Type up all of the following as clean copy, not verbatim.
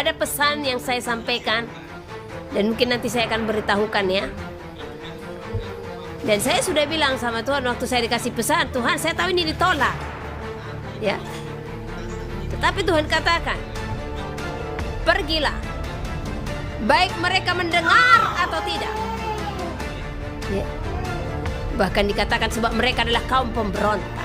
ada pesan yang saya sampaikan, dan mungkin nanti saya akan beritahukan ya. Dan saya sudah bilang sama Tuhan waktu saya dikasih pesan, Tuhan saya tahu ini ditolak ya, tetapi Tuhan katakan, pergilah, baik mereka mendengar atau tidak ya. Bahkan dikatakan sebab mereka adalah kaum pemberontak.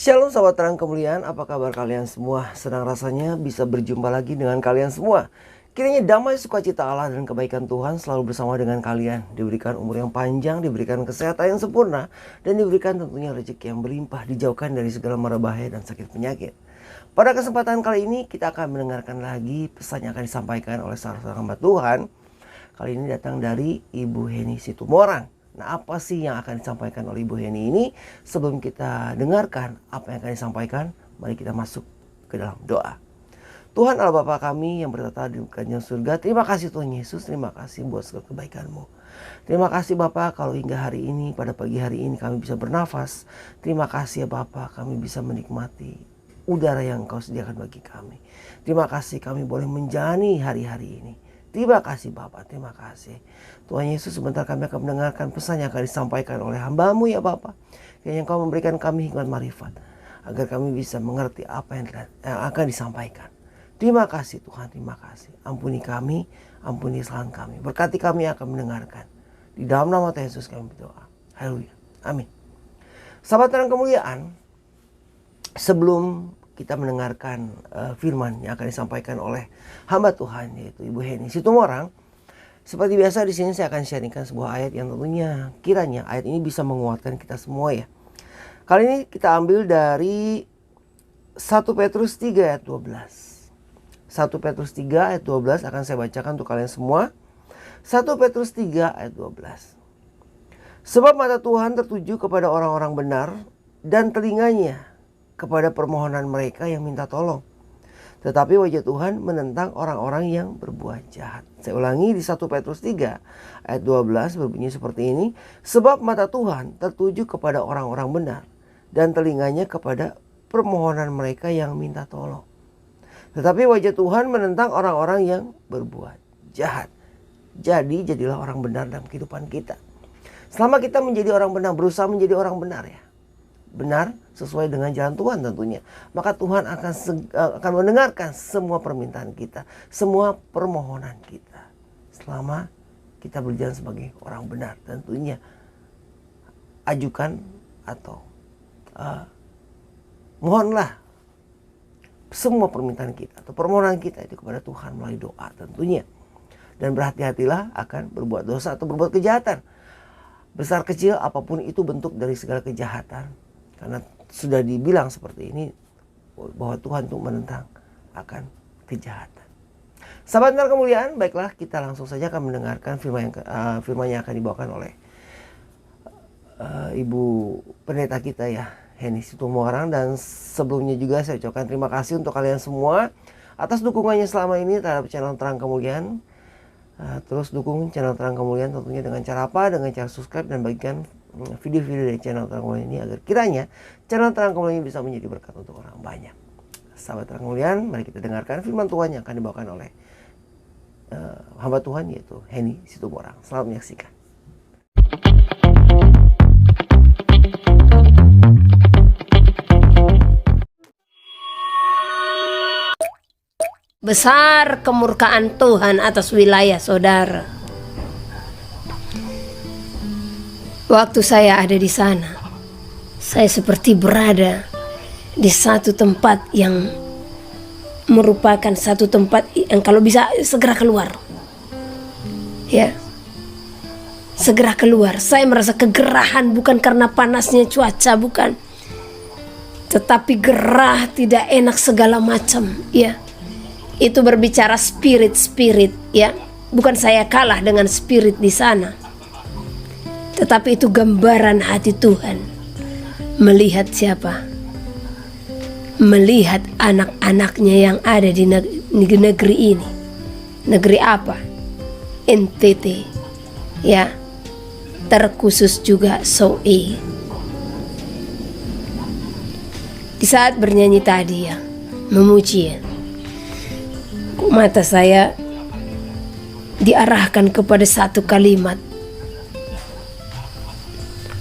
Shalom sahabat terang kemuliaan, apa kabar kalian semua? Senang rasanya bisa berjumpa lagi dengan kalian semua. Kiranya damai sukacita Allah dan kebaikan Tuhan selalu bersama dengan kalian. Diberikan umur yang panjang, diberikan kesehatan yang sempurna, dan diberikan tentunya rezeki yang berlimpah, dijauhkan dari segala mara bahaya dan sakit penyakit. Pada kesempatan kali ini kita akan mendengarkan lagi pesan yang akan disampaikan oleh salah seorang hamba Tuhan. Kali ini datang dari Ibu Heni Situmorang. Nah, apa sih yang akan disampaikan oleh Ibu Heni ini? Sebelum kita dengarkan apa yang akan disampaikan, mari kita masuk ke dalam doa. Tuhan Allah Bapa kami yang bertata di kerajaan surga, terima kasih Tuhan Yesus, terima kasih buat segala kebaikan-Mu. Terima kasih Bapa kalau hingga hari ini, pada pagi hari ini kami bisa bernafas. Terima kasih ya Bapa, kami bisa menikmati udara yang Engkau sediakan bagi kami. Terima kasih kami boleh menjalani hari-hari ini. Terima kasih Bapa, terima kasih. Tuhan Yesus, sebentar kami akan mendengarkan pesan yang akan disampaikan oleh hamba-Mu ya Bapa. Kiranya Engkau memberikan kami hikmat marifat, agar kami bisa mengerti apa yang akan disampaikan. Terima kasih Tuhan, terima kasih. Ampuni kami, ampuni kesalahan kami. Berkati kami yang akan mendengarkan. Di dalam nama Tuhan Yesus kami berdoa. Haleluya. Amin. Sahabat terang kemuliaan, sebelum kita mendengarkan firman yang akan disampaikan oleh hamba Tuhan yaitu Ibu Heni Situmorang, seperti biasa di sini saya akan sharingkan sebuah ayat yang tentunya kiranya ayat ini bisa menguatkan kita semua ya. Kali ini kita ambil dari 1 Petrus 3 ayat 12. 1 Petrus 3 ayat 12 akan saya bacakan untuk kalian semua. 1 Petrus 3 ayat 12. Sebab mata Tuhan tertuju kepada orang-orang benar dan telinganya kepada permohonan mereka yang minta tolong. Tetapi wajah Tuhan menentang orang-orang yang berbuat jahat. Saya ulangi di 1 Petrus 3 ayat 12 berbunyi seperti ini. Sebab mata Tuhan tertuju kepada orang-orang benar dan telinganya kepada permohonan mereka yang minta tolong. Tetapi wajah Tuhan menentang orang-orang yang berbuat jahat. Jadi jadilah orang benar dalam kehidupan kita. Selama kita menjadi orang benar, berusaha menjadi orang benar ya. Benar sesuai dengan jalan Tuhan tentunya. Maka Tuhan akan mendengarkan semua permintaan kita, semua permohonan kita. Selama kita berjalan sebagai orang benar tentunya. Ajukan atau mohonlah semua permintaan kita atau permohonan kita itu kepada Tuhan melalui doa tentunya. Dan berhati-hatilah akan berbuat dosa atau berbuat kejahatan. Besar kecil apapun itu bentuk dari segala kejahatan. Karena sudah dibilang seperti ini bahwa Tuhan itu menentang akan kejahatan. Sahabat yang kemuliaan, baiklah kita langsung saja akan mendengarkan firman yang akan dibawakan oleh Ibu Pendeta kita ya, Heni Situmorang. Dan sebelumnya juga saya ucapkan terima kasih untuk kalian semua atas dukungannya selama ini terhadap channel Terang Kemuliaan. Terus dukung channel Terang Kemuliaan tentunya dengan cara apa? Dengan cara subscribe dan bagikan video-video dari channel Terang Kemuliaan ini agar kiranya channel Terang Kemuliaan ini bisa menjadi berkat untuk orang banyak. Sahabat Terang Kemuliaan, mari kita dengarkan firman Tuhan yang akan dibawakan oleh hamba Tuhan yaitu Heni Situmorang. Selamat menyaksikan. Besar kemurkaan Tuhan atas wilayah saudara. Waktu saya ada di sana, saya seperti berada di satu tempat yang merupakan satu tempat yang kalau bisa segera keluar. Ya, segera keluar. Saya merasa kegerahan bukan karena panasnya cuaca, bukan. Tetapi gerah, tidak enak segala macam, ya. Itu berbicara spirit ya. Bukan saya kalah dengan spirit di sana. Tetapi itu gambaran hati Tuhan. Melihat siapa? Melihat anak-anaknya yang ada di negeri ini. Negeri apa? NTT. Ya. Terkhusus juga Soe. Di saat bernyanyi tadi ya, memuji ya, kok mata saya diarahkan kepada satu kalimat.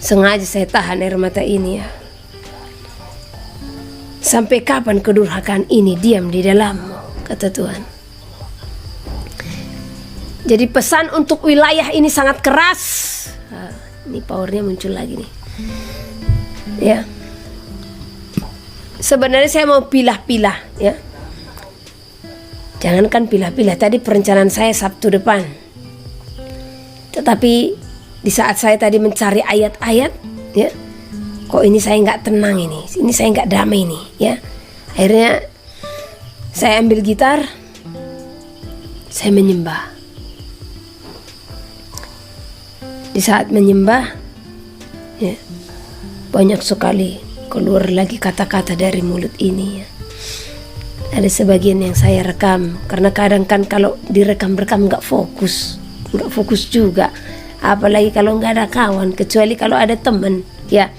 Sengaja saya tahan air mata ini ya. Sampai kapan kedurhakaan ini diam di dalammu, kata Tuhan. Jadi pesan untuk wilayah ini sangat keras. Ini powernya muncul lagi nih. Ya. Sebenarnya saya mau pilah-pilah ya. Jangankan pilah-pilah, tadi perencanaan saya Sabtu depan. Tetapi di saat saya tadi mencari ayat-ayat ya, kok ini saya nggak tenang ini saya nggak damai nih ya. Akhirnya saya ambil gitar, saya menyembah. Di saat menyembah ya, banyak sekali keluar lagi kata-kata dari mulut ini ya. Ada sebagian yang saya rekam, karena kadang kan kalau direkam-rekam nggak fokus juga. Apalagi kalau nggak ada kawan, kecuali kalau ada teman ya,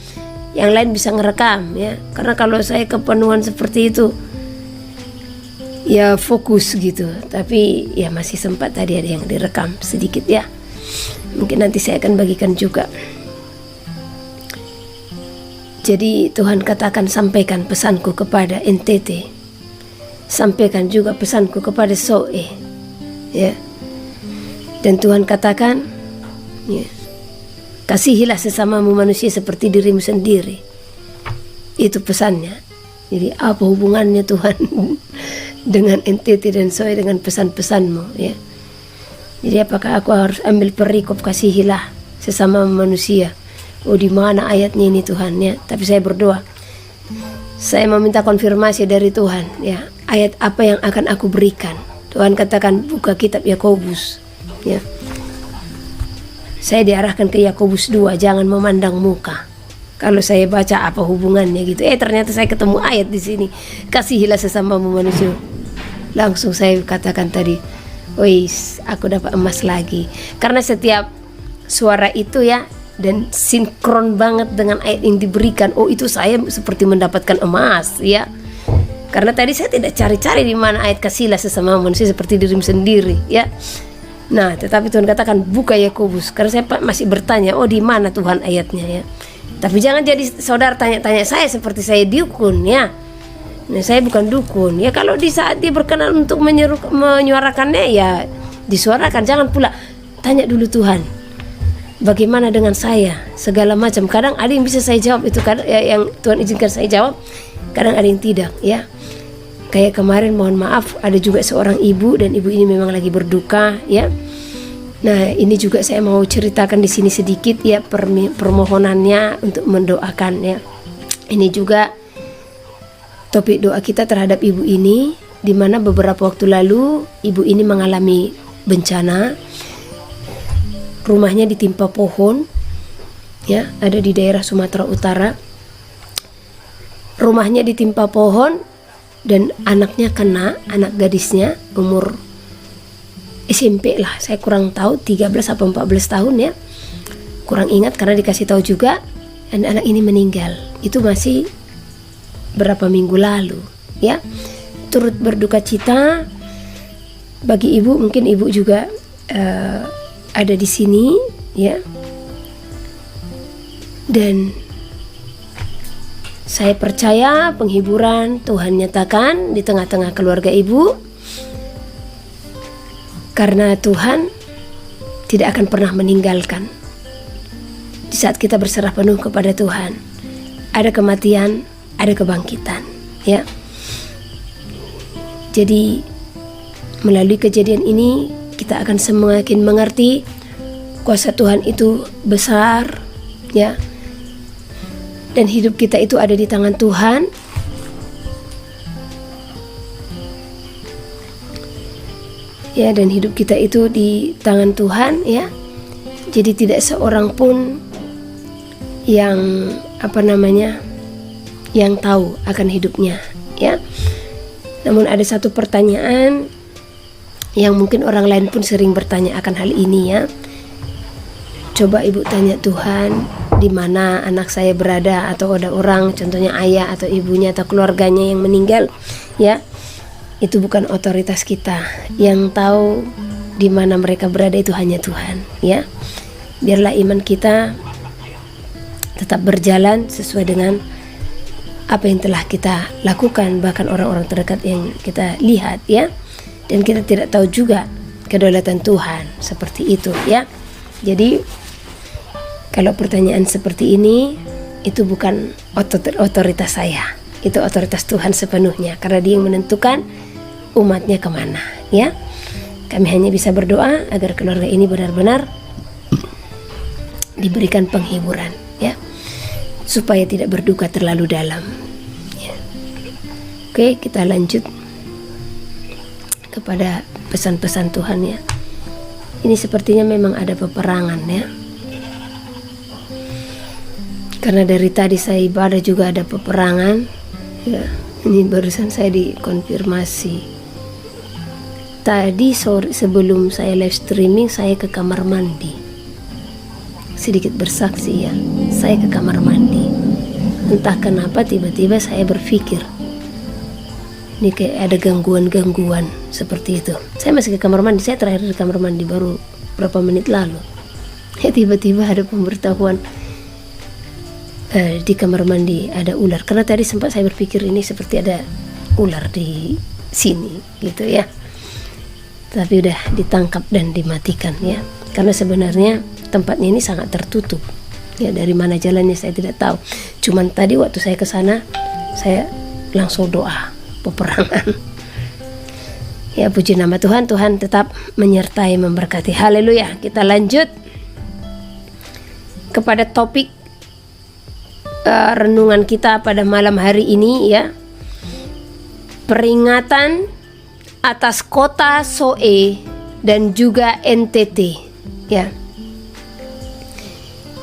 yang lain bisa ngerekam ya. Karena kalau saya kepenuhan seperti itu ya fokus gitu. Tapi ya masih sempat tadi ada yang direkam sedikit ya. Mungkin nanti saya akan bagikan juga. Jadi Tuhan katakan, sampaikan pesanku kepada NTT, sampaikan juga pesanku kepada Soe ya. Dan Tuhan katakan ya, kasihilah sesamamu manusia seperti dirimu sendiri. Itu pesannya. Jadi apa hubungannya Tuhan dengan NTT dan Soe dengan pesan-pesanmu ya. Jadi apakah aku harus ambil perikop kasihilah sesama manusia? Oh, di mana ayatnya ini Tuhan ya? Tapi saya berdoa, saya meminta konfirmasi dari Tuhan ya. Ayat apa yang akan aku berikan? Tuhan katakan buka kitab Yakobus ya. Saya diarahkan ke Yakobus 2, jangan memandang muka. Kalau saya baca apa hubungannya gitu. Ternyata saya ketemu ayat di sini. Kasihilah sesamamu manusia. Langsung saya katakan tadi, wis, aku dapat emas lagi. Karena setiap suara itu ya, dan sinkron banget dengan ayat yang diberikan. Oh, itu saya seperti mendapatkan emas ya. Karena tadi saya tidak cari-cari di mana ayat kasihilah sesama manusia seperti dirimu sendiri ya. Nah, tetapi Tuhan katakan buka Yakobus. Karena saya masih bertanya, oh di mana Tuhan ayatnya ya. Tapi jangan jadi saudara tanya-tanya saya seperti saya dukun ya. Nah, saya bukan dukun ya. Kalau di saat dia berkenan untuk menyuarakannya ya disuarakan. Jangan pula tanya dulu Tuhan, bagaimana dengan saya, segala macam. Kadang ada yang bisa saya jawab itu, kadang ya, yang Tuhan izinkan saya jawab, kadang ada yang tidak ya. Kayak kemarin, mohon maaf, ada juga seorang ibu, dan ibu ini memang lagi berduka ya. Nah, ini juga saya mau ceritakan di sini sedikit ya, permohonannya untuk mendoakan ya. Ini juga topik doa kita terhadap ibu ini, di mana beberapa waktu lalu ibu ini mengalami bencana. Rumahnya ditimpa pohon ya, ada di daerah Sumatera Utara. Rumahnya ditimpa pohon dan anaknya kena, anak gadisnya umur SMP lah, saya kurang tahu 13 atau 14 tahun ya, kurang ingat karena dikasih tahu juga. Dan anak ini meninggal, itu masih berapa minggu lalu ya. Turut berduka cita bagi ibu, mungkin ibu juga ada di sini ya. Dan saya percaya penghiburan Tuhan nyatakan di tengah-tengah keluarga ibu, karena Tuhan tidak akan pernah meninggalkan. Di saat kita berserah penuh kepada Tuhan, ada kematian, ada kebangkitan ya. Jadi melalui kejadian ini kita akan semakin mengerti kuasa Tuhan itu besar ya. Dan hidup kita itu ada di tangan Tuhan. Ya, dan hidup kita itu di tangan Tuhan ya. Jadi tidak seorang pun yang yang tahu akan hidupnya ya. Namun ada satu pertanyaan yang mungkin orang lain pun sering bertanya akan hal ini ya. Coba ibu tanya Tuhan, di mana anak saya berada, atau ada orang, contohnya ayah atau ibunya atau keluarganya yang meninggal, ya. Itu bukan otoritas kita. Yang tahu di mana mereka berada itu hanya Tuhan, ya. Biarlah iman kita tetap berjalan sesuai dengan apa yang telah kita lakukan, bahkan orang-orang terdekat yang kita lihat, ya. Dan kita tidak tahu juga kedaulatan Tuhan seperti itu, ya. Jadi kalau pertanyaan seperti ini, itu bukan otoritas saya, itu otoritas Tuhan sepenuhnya, karena Dia yang menentukan umatnya kemana, ya. Kami hanya bisa berdoa agar keluarga ini benar-benar diberikan penghiburan, ya, supaya tidak berduka terlalu dalam, ya. Oke, kita lanjut kepada pesan-pesan Tuhan, ya. Ini sepertinya memang ada peperangan, ya. Karena dari tadi saya ibadah juga ada peperangan, ya. Ini barusan saya dikonfirmasi. Tadi sore sebelum saya live streaming, saya ke kamar mandi. Sedikit bersaksi, ya. Saya ke kamar mandi. Entah kenapa tiba-tiba saya berpikir, ini kayak ada gangguan-gangguan seperti itu. Saya masih ke kamar mandi, saya terakhir di kamar mandi baru berapa menit lalu. Tiba-tiba ada pemberitahuan, di kamar mandi ada ular. Karena tadi sempat saya berpikir ini seperti ada ular di sini, gitu, ya. Tapi udah ditangkap dan dimatikan, ya. Karena sebenarnya tempatnya ini sangat tertutup, ya. Dari mana jalannya saya tidak tahu. Cuman tadi waktu saya ke sana, saya langsung doa peperangan. Ya, puji nama Tuhan. Tuhan tetap menyertai, memberkati. Haleluya. Kita lanjut kepada topik renungan kita pada malam hari ini, ya. Peringatan atas kota Soe dan juga NTT, ya.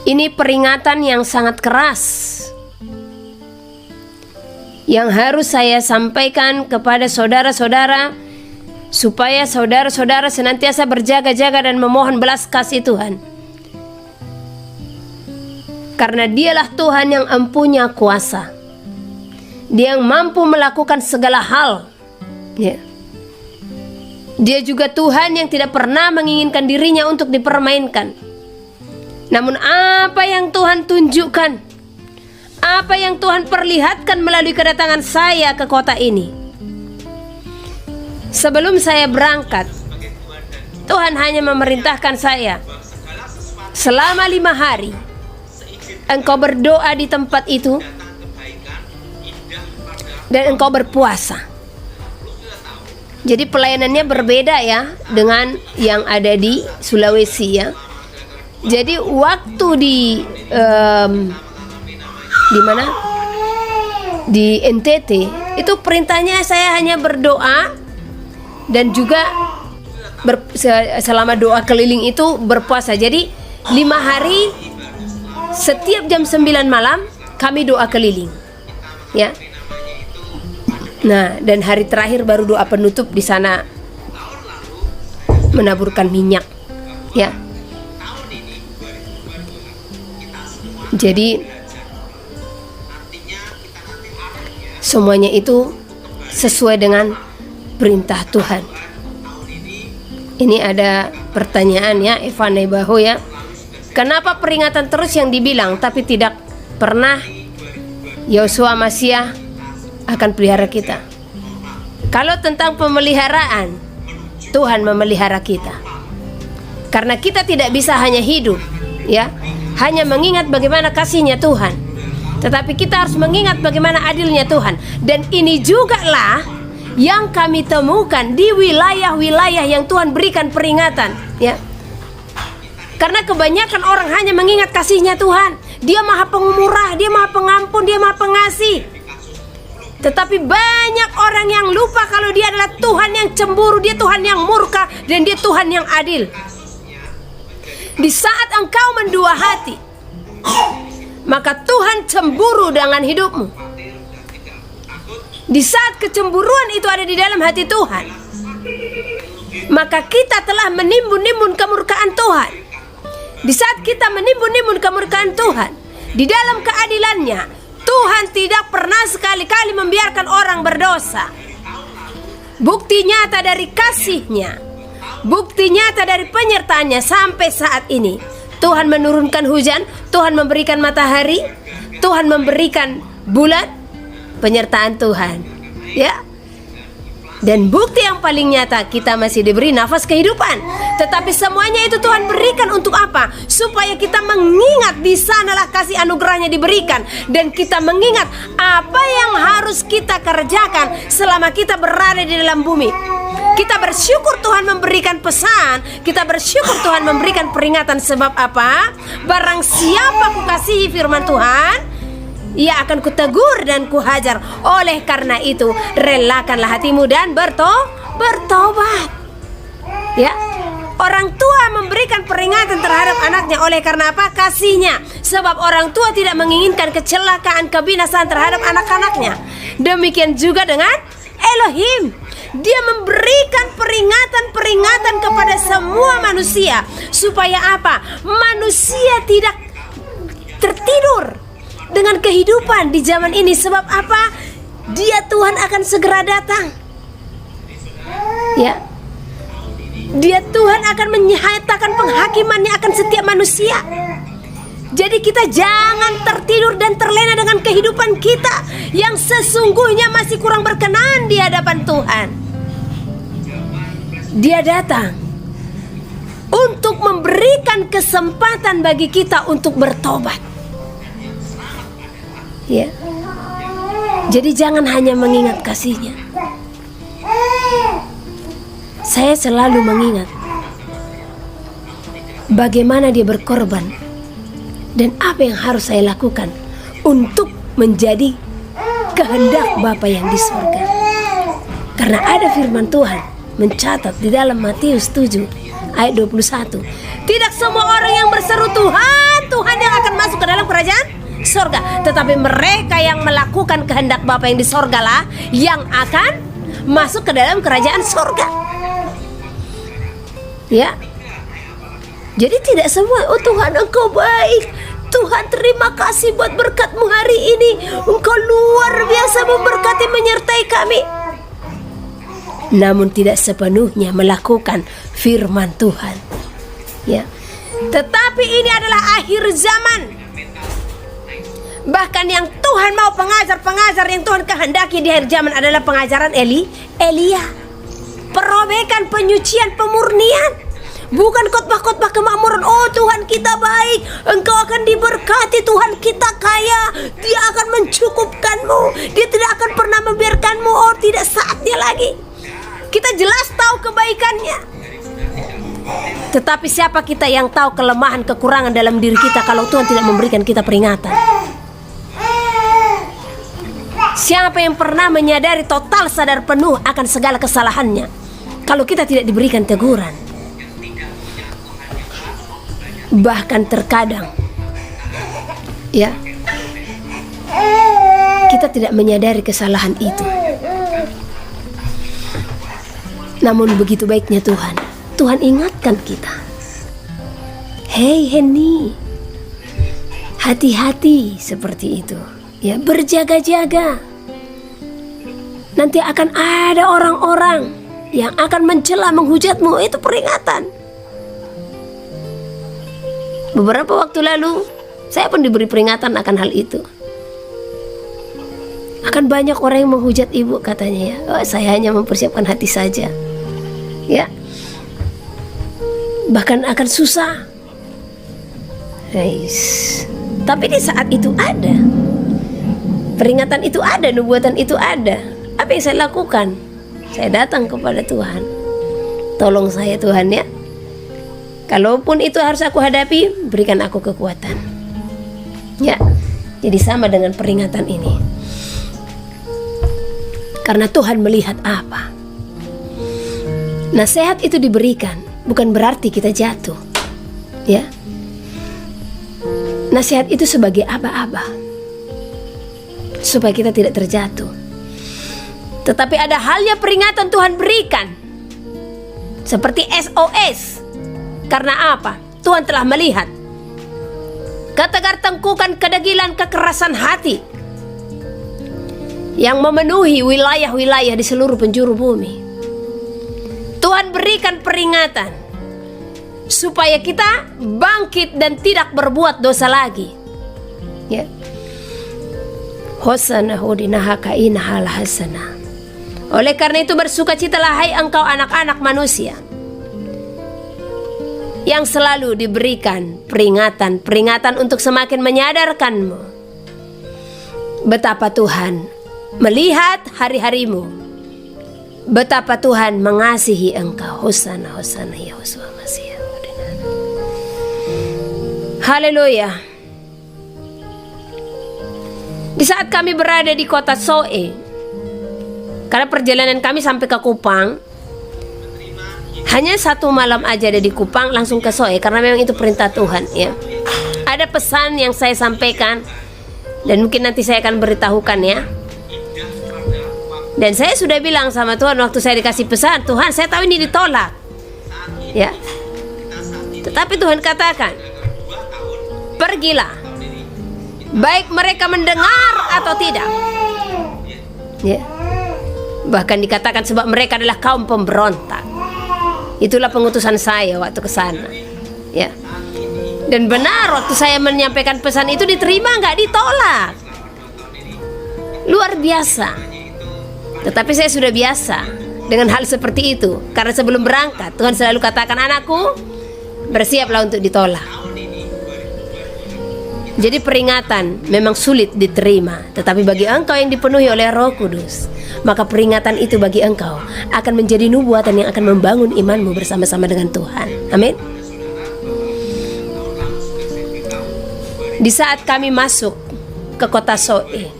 Ini peringatan yang sangat keras yang harus saya sampaikan kepada saudara-saudara, supaya saudara-saudara senantiasa berjaga-jaga dan memohon belas kasih Tuhan. Karena Dialah Tuhan yang empunya kuasa. Dia yang mampu melakukan segala hal, ya. Dia juga Tuhan yang tidak pernah menginginkan dirinya untuk dipermainkan. Namun apa yang Tuhan tunjukkan, apa yang Tuhan perlihatkan melalui kedatangan saya ke kota ini, sebelum saya berangkat, Tuhan hanya memerintahkan saya, selama 5 hari engkau berdoa di tempat itu dan engkau berpuasa. Jadi pelayanannya berbeda, ya, dengan yang ada di Sulawesi, ya. Jadi waktu di mana? Di NTT itu perintahnya saya hanya berdoa dan juga selama doa keliling itu berpuasa. Jadi 5 hari setiap jam 9 malam kami doa keliling, ya. Nah, dan hari terakhir baru doa penutup di sana, menaburkan minyak, ya. Jadi semuanya itu sesuai dengan perintah Tuhan. Ini ada pertanyaan, ya, Evan Nebaho, ya. Kenapa peringatan terus yang dibilang, tapi tidak pernah Yosua Masia akan pelihara kita? Kalau tentang pemeliharaan, Tuhan memelihara kita. Karena kita tidak bisa hanya hidup, ya, hanya mengingat bagaimana kasih-Nya Tuhan, tetapi kita harus mengingat bagaimana adilnya Tuhan. Dan ini juga lah yang kami temukan di wilayah-wilayah yang Tuhan berikan peringatan, ya. Karena kebanyakan orang hanya mengingat kasih-Nya Tuhan. Dia Maha Pemurah, Dia Maha Pengampun, Dia Maha Pengasih. Tetapi banyak orang yang lupa kalau Dia adalah Tuhan yang cemburu, Dia Tuhan yang murka, dan Dia Tuhan yang adil. Di saat engkau mendua hati, maka Tuhan cemburu dengan hidupmu. Di saat kecemburuan itu ada di dalam hati Tuhan, maka kita telah menimbun-nimbun kemurkaan Tuhan. Di saat kita menimbun-nimbun kemurkaan Tuhan, di dalam keadilannya, Tuhan tidak pernah sekali-kali membiarkan orang berdosa. Bukti nyata dari kasih-Nya, bukti nyata dari penyertaannya sampai saat ini. Tuhan menurunkan hujan, Tuhan memberikan matahari, Tuhan memberikan bulan, penyertaan Tuhan. Ya. Dan bukti yang paling nyata, kita masih diberi nafas kehidupan. Tetapi semuanya itu Tuhan berikan untuk apa? Supaya kita mengingat di sanalah kasih anugerahnya diberikan. Dan kita mengingat apa yang harus kita kerjakan selama kita berada di dalam bumi. Kita bersyukur Tuhan memberikan pesan, kita bersyukur Tuhan memberikan peringatan. Sebab apa? Barang siapa kukasihi firman Tuhan, ia akan kutegur dan kuhajar. Oleh karena itu, relakanlah hatimu dan bertobat. Ya, orang tua memberikan peringatan terhadap anaknya. Oleh karena apa? Kasihnya. Sebab orang tua tidak menginginkan kecelakaan, kebinasaan terhadap anak-anaknya. Demikian juga dengan Elohim. Dia memberikan peringatan-peringatan kepada semua manusia. Supaya apa? Manusia tidak tertidur dengan kehidupan di zaman ini. Sebab apa? Dia Tuhan akan segera datang. Ya. Dia Tuhan akan menyatakan penghakimannya akan setiap manusia. Jadi kita jangan tertidur dan terlena dengan kehidupan kita yang sesungguhnya masih kurang berkenan di hadapan Tuhan. Dia datang untuk memberikan kesempatan bagi kita untuk bertobat. Ya. Jadi jangan hanya mengingat kasih-Nya. Saya selalu mengingat bagaimana Dia berkorban dan apa yang harus saya lakukan untuk menjadi kehendak Bapa yang di surga. Karena ada firman Tuhan mencatat di dalam Matius 7 ayat 21. Tidak semua orang yang berseru Tuhan, Tuhan yang akan masuk ke dalam kerajaan surga, tetapi mereka yang melakukan kehendak Bapa yang di surga lah yang akan masuk ke dalam kerajaan surga. Ya. Jadi tidak semua, oh Tuhan Engkau baik, Tuhan terima kasih buat berkat-Mu hari ini, Engkau luar biasa memberkati menyertai kami. Namun tidak sepenuhnya melakukan firman Tuhan. Ya. Tetapi ini adalah akhir zaman. Bahkan yang Tuhan mau pengajar-pengajar yang Tuhan kehendaki di akhir zaman adalah pengajaran Elia. Perobekan, penyucian, pemurnian. Bukan khotbah-khotbah kemakmuran. Oh Tuhan kita baik, Engkau akan diberkati, Tuhan kita kaya, Dia akan mencukupkanmu, Dia tidak akan pernah membiarkanmu. Oh tidak, saatnya lagi. Kita jelas tahu kebaikannya. Tetapi siapa kita yang tahu kelemahan, kekurangan dalam diri kita kalau Tuhan tidak memberikan kita peringatan? Siapa yang pernah menyadari total sadar penuh akan segala kesalahannya kalau kita tidak diberikan teguran? Bahkan terkadang ya, kita tidak menyadari kesalahan itu. Namun begitu baiknya Tuhan, Tuhan ingatkan kita. Hei Henny, hati-hati seperti itu. Ya, berjaga-jaga. Nanti akan ada orang-orang yang akan mencela, menghujatmu. Itu peringatan. Beberapa waktu lalu saya pun diberi peringatan akan hal itu. Akan banyak orang yang menghujat ibu katanya ya. Oh, saya hanya mempersiapkan hati saja. Ya. Bahkan akan susah. Tapi di saat itu ada peringatan, itu ada, nubuatan itu ada. Apa yang saya lakukan? Saya datang kepada Tuhan. Tolong saya Tuhan ya. Kalaupun itu harus aku hadapi, berikan aku kekuatan. Ya, jadi sama dengan peringatan ini. Karena Tuhan melihat apa? Nasihat itu diberikan, bukan berarti kita jatuh. Ya, nasihat itu sebagai aba-aba, supaya kita tidak terjatuh. Tetapi ada halnya peringatan Tuhan berikan, seperti SOS. Karena apa? Tuhan telah melihat ketegar tengkukan, kedegilan, kekerasan hati yang memenuhi wilayah-wilayah di seluruh penjuru bumi. Tuhan berikan peringatan supaya kita bangkit dan tidak berbuat dosa lagi. Ya. Hosana hodinaha kaina hasana. Oleh karena itu bersukacitalah hai engkau anak-anak manusia yang selalu diberikan peringatan untuk semakin menyadarkanmu betapa Tuhan melihat hari-harimu, betapa Tuhan mengasihi engkau. Hosana, hosana ya Yosua Masih. Haleluya. Di saat kami berada di kota Soe, karena perjalanan kami sampai ke Kupang, hanya 1 malam aja ada di Kupang, langsung ke Soe, karena memang itu perintah Tuhan ya. Ada pesan yang saya sampaikan dan mungkin nanti saya akan beritahukan ya. Dan saya sudah bilang sama Tuhan waktu saya dikasih pesan, Tuhan saya tahu ini ditolak ya, tetapi Tuhan katakan, pergilah, baik mereka mendengar atau tidak ya. Bahkan dikatakan sebab mereka adalah kaum pemberontak. Itulah pengutusan saya waktu ke sana ya. Dan benar, waktu saya menyampaikan pesan itu diterima, nggak ditolak. Luar biasa. Tetapi saya sudah biasa dengan hal seperti itu, karena sebelum berangkat Tuhan selalu katakan, anakku, bersiaplah untuk ditolak. Jadi peringatan memang sulit diterima, tetapi bagi engkau yang dipenuhi oleh Roh Kudus, maka peringatan itu bagi engkau akan menjadi nubuatan yang akan membangun imanmu bersama-sama dengan Tuhan. Amin. Di saat kami masuk ke kota Soe,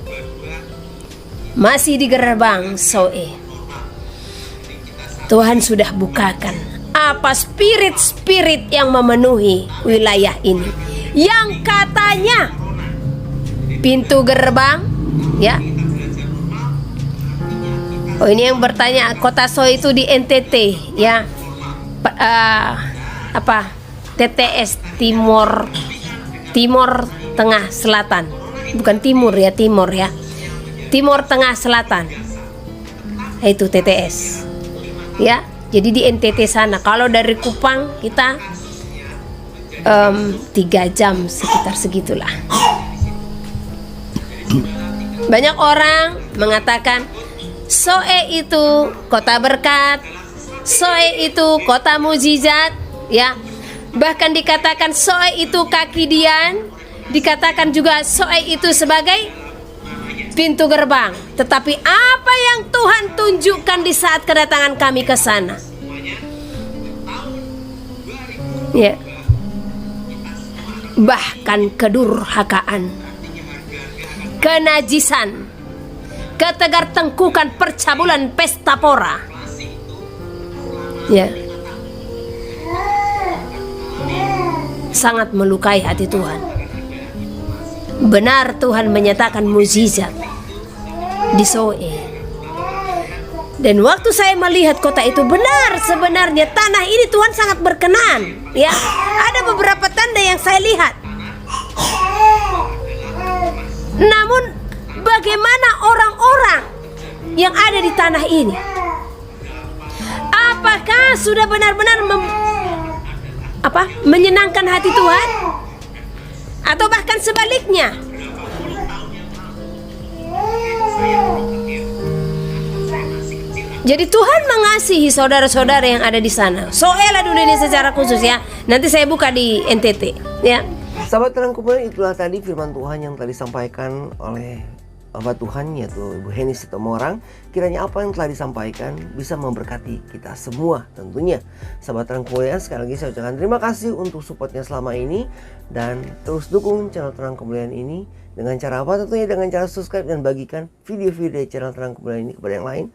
masih di gerbang Soe, Tuhan sudah bukakan apa spirit-spirit yang memenuhi wilayah ini, yang katanya pintu gerbang ya. Oh, ini yang bertanya, kota Soe itu di NTT ya. TTS Timur Tengah Selatan, bukan timur ya, timur ya, Timur Tengah Selatan, itu TTS ya. Jadi di NTT sana. Kalau dari Kupang kita 3 jam sekitar segitulah. Banyak orang mengatakan Soe itu kota berkat, Soe itu kota mujizat ya. Bahkan dikatakan Soe itu kaki Dian, dikatakan juga Soe itu sebagai pintu gerbang. Tetapi apa yang Tuhan tunjukkan di saat kedatangan kami ke sana ya, bahkan kedurhakaan, kenajisan, ketegar tengkukan, percabulan, pesta pora ya, sangat melukai hati Tuhan. Benar Tuhan menyatakan mukjizat di Soe. Dan waktu saya melihat kota itu, benar sebenarnya tanah ini Tuhan sangat berkenan ya. Ada beberapa tanda yang saya lihat. Namun bagaimana orang-orang yang ada di tanah ini? Apakah sudah benar-benar menyenangkan hati Tuhan? Atau bahkan sebaliknya? Jadi Tuhan mengasihi saudara-saudara yang ada di sana. Soelah dulu ini secara khusus ya. Nanti saya buka di NTT ya. Sahabat Terang Kemuliaan, itulah tadi firman Tuhan yang tadi disampaikan oleh Bapak Tuhan, yaitu Ibu Heni Sitomorang. Kiranya apa yang telah disampaikan bisa memberkati kita semua tentunya. Sahabat Terang Kemuliaan, sekali lagi saya ucapkan terima kasih untuk supportnya selama ini. Dan terus dukung channel Terang Kemuliaan ini. Dengan cara apa? Tentunya dengan cara subscribe dan bagikan video-video dari channel Terang Kemuliaan ini kepada yang lain,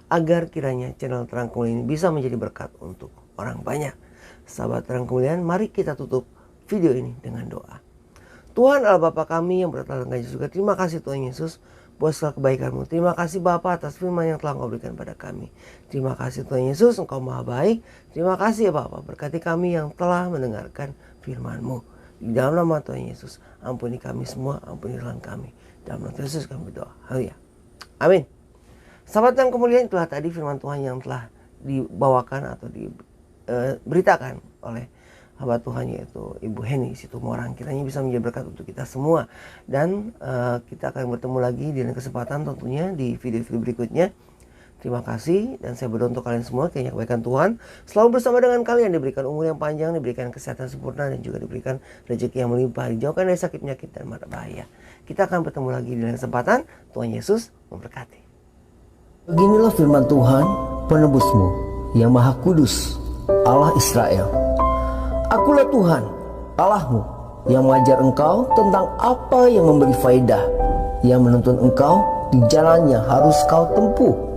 agar kiranya channel Terang Kemuliaan ini bisa menjadi berkat untuk orang banyak. Sahabat Terang Kemuliaan, mari kita tutup video ini dengan doa. Tuhan Allah Bapa kami yang berada di surga, terima kasih Tuhan Yesus buat segala kebaikan-Mu. Terima kasih Bapa atas firman yang telah Engkau berikan pada kami. Terima kasih Tuhan Yesus, Engkau Maha baik. Terima kasih ya Bapa, berkati kami yang telah mendengarkan, firman-Mu. Di dalam nama Tuhan Yesus, ampuni kami semua, ampuni kesalahan kami. Dalam nama Tuhan Yesus kami berdoa. Haleluya. Amin. Sahabat yang kemuliaan, itulah tadi firman Tuhan yang telah dibawakan atau diberitakan oleh hamba Tuhan, yaitu Ibu Heni Situmorang. Kiranya bisa menjadi berkat untuk kita semua. Dan kita akan bertemu lagi di lain kesempatan tentunya di video-video berikutnya. Terima kasih, dan saya berdoa untuk kalian semua, kiranya kebaikan Tuhan selalu bersama dengan kalian, diberikan umur yang panjang, diberikan kesehatan sempurna, dan juga diberikan rezeki yang melimpah, dijauhkan dari sakit penyakit dan mara bahaya. Kita akan bertemu lagi di lain kesempatan. Tuhan Yesus memberkati. Beginilah firman Tuhan, penebusmu yang maha kudus, Allah Israel. Akulah Tuhan, Allahmu, yang mengajar engkau tentang apa yang memberi faedah, yang menuntun engkau di jalan yang harus kau tempuh.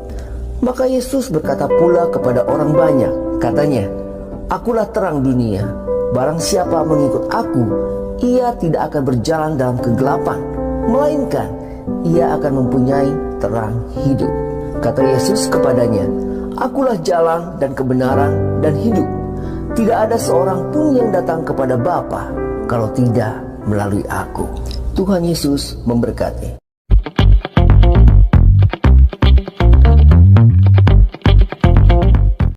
Maka Yesus berkata pula kepada orang banyak, katanya, Akulah terang dunia, barang siapa mengikut aku, ia tidak akan berjalan dalam kegelapan, melainkan ia akan mempunyai terang hidup. Kata Yesus kepadanya, Akulah jalan dan kebenaran dan hidup. Tidak ada seorang pun yang datang kepada Bapa kalau tidak melalui aku. Tuhan Yesus memberkati.